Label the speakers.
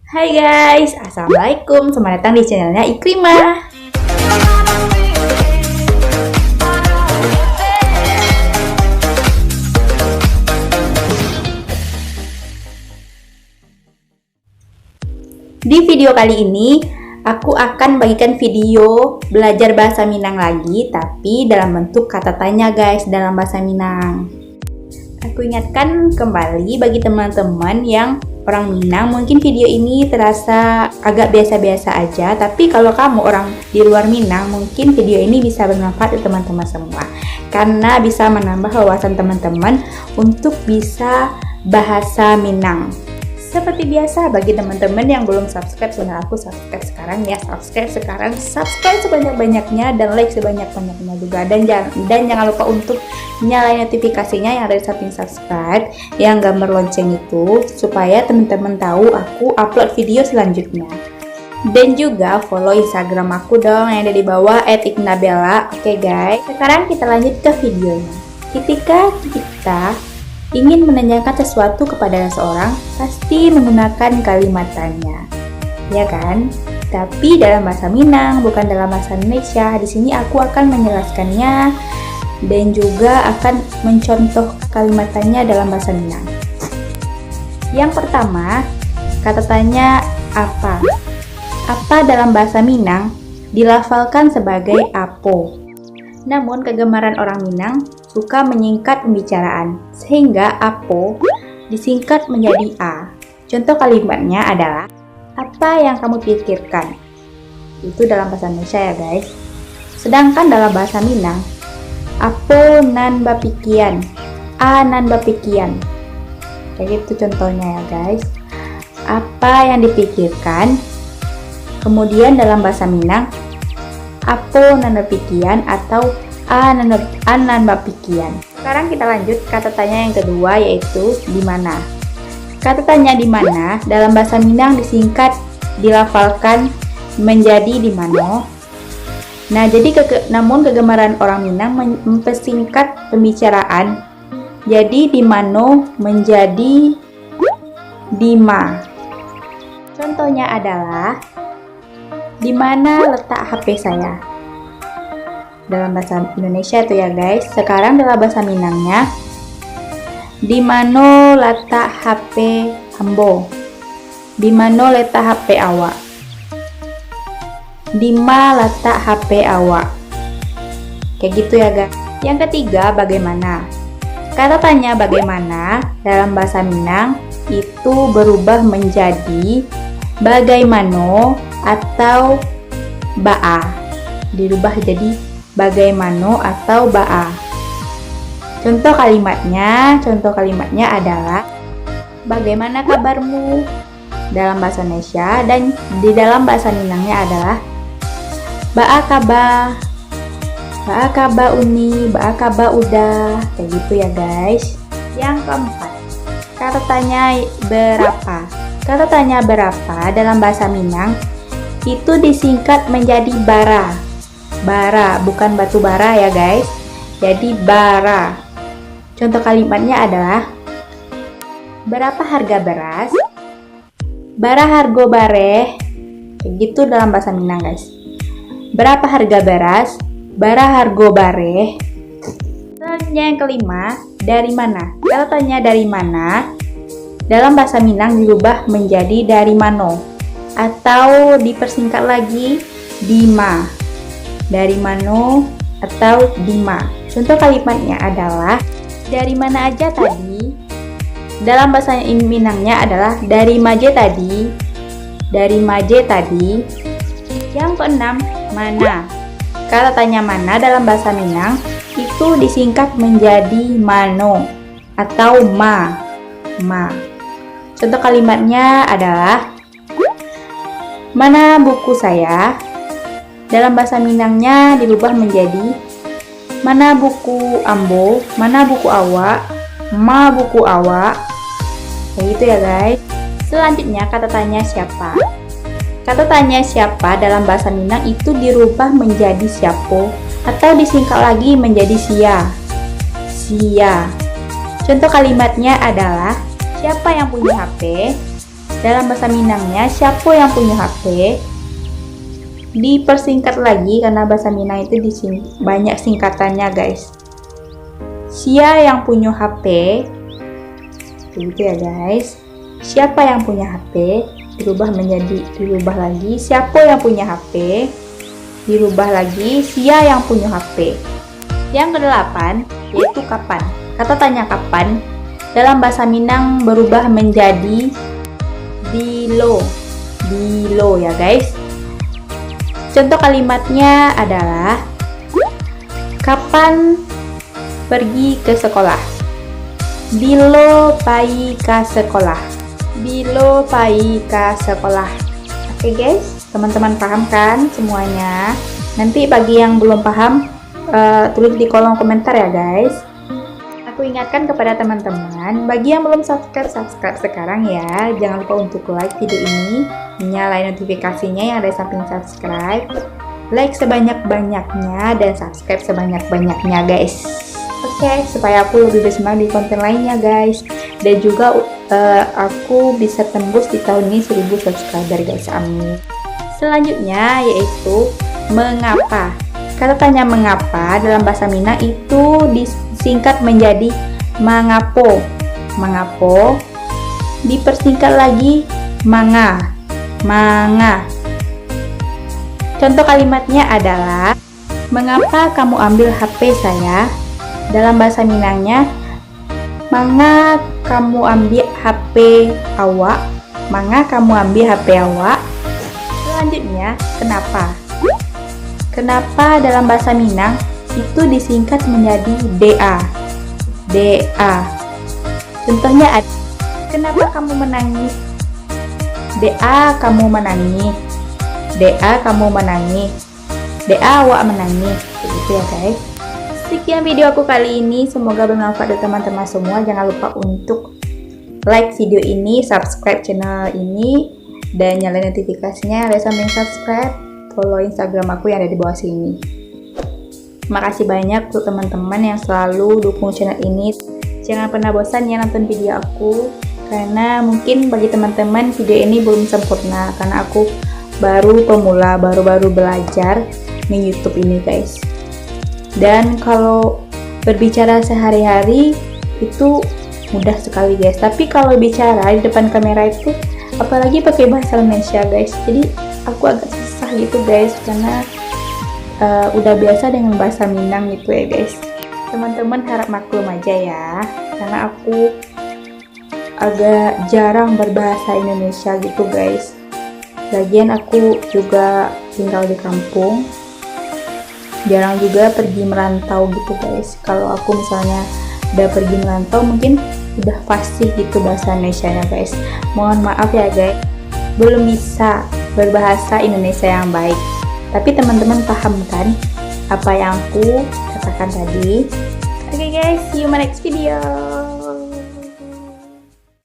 Speaker 1: Hai guys, Assalamualaikum. Selamat datang di channelnya Ikrimah. Di video kali ini, aku akan bagikan video belajar bahasa Minang lagi, tapi dalam bentuk kata tanya guys, dalam bahasa Minang. Aku ingatkan kembali bagi teman-teman yang orang Minang, mungkin video ini terasa agak biasa-biasa aja, tapi kalau kamu orang di luar Minang, mungkin video ini bisa bermanfaat untuk teman-teman semua, karena bisa menambah wawasan teman-teman untuk bisa bahasa Minang. Seperti biasa, bagi teman-teman yang belum subscribe channel aku, subscribe sekarang ya, subscribe sebanyak-banyaknya dan like sebanyak-banyaknya juga, dan jangan lupa untuk nyalain notifikasinya yang ada di samping subscribe, yang gambar lonceng itu, supaya teman-teman tahu aku upload video selanjutnya. Dan juga follow Instagram aku dong yang ada di bawah @iknabella. Oke guys, sekarang kita lanjut ke videonya. Ketika kita ingin menanyakan sesuatu kepada seseorang, pasti menggunakan kalimat tanya, ya kan? Tapi dalam bahasa Minang, bukan dalam bahasa Indonesia. Di sini aku akan menjelaskannya dan juga akan mencontoh kalimat tanya dalam bahasa Minang. Yang pertama, kata tanya apa. Apa dalam bahasa Minang dilafalkan sebagai apo. Namun kegemaran orang Minang suka menyingkat pembicaraan, sehingga apo disingkat menjadi a. Contoh kalimatnya adalah, apa yang kamu pikirkan? Itu dalam bahasa Indonesia ya guys. Sedangkan dalam bahasa Minang, apo nan bapikian, a nan bapikian. Kayak gitu contohnya ya guys. Apa yang dipikirkan. Kemudian dalam bahasa Minang, apo nan bapikian atau anan bapikian. Sekarang kita lanjut kata tanya yang kedua, yaitu di mana. Kata tanya di mana dalam bahasa Minang disingkat dilafalkan menjadi di mano. Nah, jadi namun kegemaran orang Minang mempersingkat pembicaraan, jadi di mano menjadi di ma. Contohnya adalah, di mana letak HP saya? Dalam bahasa Indonesia itu ya guys. Sekarang dalam bahasa Minangnya, di mano letak HP ambo, di mano letak HP awak, di ma letak HP awak. Kayak gitu ya guys. Yang ketiga, bagaimana. Kata tanya bagaimana dalam bahasa Minang itu berubah menjadi bagaimana atau baa. Dirubah jadi bagaimana atau baa. Contoh kalimatnya adalah, bagaimana kabarmu dalam bahasa Indonesia, dan di dalam bahasa Minangnya adalah baa kaba uni, baa kaba udah. Kayak gitu ya guys. Yang keempat, kata tanya berapa. Kata tanya berapa dalam bahasa Minang itu disingkat menjadi bara. Bara, bukan batu bara ya guys. Jadi bara. Contoh kalimatnya adalah, berapa harga beras? Bara hargo bareh. Kayak gitu dalam bahasa Minang guys. Berapa harga beras? Bara hargo bareh. Selanjutnya yang kelima, dari mana? Kalau tanya dari mana, dalam bahasa Minang dirubah menjadi dari mano, atau dipersingkat lagi di ma. Dari mano atau di ma. Contoh kalimatnya adalah, dari mana aja tadi? Dalam bahasa Minangnya adalah dari maje tadi. Dari maje tadi. Yang keenam, mana. Kata tanya mana dalam bahasa Minang itu disingkat menjadi mano atau ma. Contoh kalimatnya adalah, mana buku saya? Dalam bahasa Minangnya dirubah menjadi, mana buku ambo, mana buku awak, ma buku awak. Kayak gitu ya guys. Selanjutnya kata tanya siapa. Kata tanya siapa dalam bahasa Minang itu dirubah menjadi siapo, atau disingkat lagi menjadi sia. Contoh kalimatnya adalah, siapa yang punya HP? Dalam bahasa Minangnya, siapa yang punya HP? Dipersingkat lagi karena bahasa Minang itu banyak singkatannya guys. Sia yang punya HP, begitu ya guys. Siapa yang punya HP dirubah lagi siapa yang punya HP, dirubah lagi sia yang punya HP. Yang kedelapan yaitu kapan. Kata tanya kapan dalam bahasa Minang berubah menjadi bilo ya guys. Contoh kalimatnya adalah kapan pergi ke sekolah. Bilo pai ka sekolah. Bilo pai ka sekolah. Oke guys, teman-teman paham kan semuanya? Nanti bagi yang belum paham, tulis di kolom komentar ya guys. Aku ingatkan kepada teman-teman, bagi yang belum subscribe sekarang ya. Jangan lupa untuk like video ini, nyalain notifikasinya yang ada di samping subscribe. Like sebanyak-banyaknya dan subscribe sebanyak-banyaknya guys. Oke, supaya aku lebih bersemangat di konten lainnya guys. Dan juga aku bisa tembus di tahun ini 1000 subscriber guys, amin. Selanjutnya yaitu mengapa. Kata tanya mengapa dalam bahasa Minang itu disingkat menjadi mangapo. Mangapo dipersingkat lagi manga. Contoh kalimatnya adalah mengapa kamu ambil HP saya? Dalam bahasa Minangnya, manga kamu ambil HP awak. Manga kamu ambil HP awak. Selanjutnya, kenapa? Kenapa dalam bahasa Minang itu disingkat menjadi DA. Contohnya, kenapa kamu menangis? DA kamu menangis. DA kamu menangis. DA awak menangis. Begitu ya guys. Sekian video aku kali ini, semoga bermanfaat untuk teman-teman semua. Jangan lupa untuk like video ini, subscribe channel ini, dan nyalain notifikasinya ada samping subscribe. Follow Instagram aku yang ada di bawah sini. Makasih banyak untuk teman-teman yang selalu dukung channel ini. Jangan pernah bosan ya nonton video aku, karena mungkin bagi teman-teman video ini belum sempurna karena aku baru pemula, baru belajar di YouTube ini guys. Dan kalau berbicara sehari-hari itu mudah sekali guys, tapi kalau bicara di depan kamera itu apalagi pakai bahasa Indonesia guys, jadi aku agak susah gitu guys, karena udah biasa dengan bahasa Minang gitu ya guys. Teman-teman harap maklum aja ya, karena aku agak jarang berbahasa Indonesia gitu guys. Lagian aku juga tinggal di kampung, jarang juga pergi merantau gitu guys. Kalau aku misalnya udah pergi merantau mungkin udah fasih gitu bahasa Indonesia ya guys. Mohon maaf ya guys, belum bisa berbahasa Indonesia yang baik, tapi teman-teman paham kan apa yang aku katakan tadi? Oke guys, see you in my next video.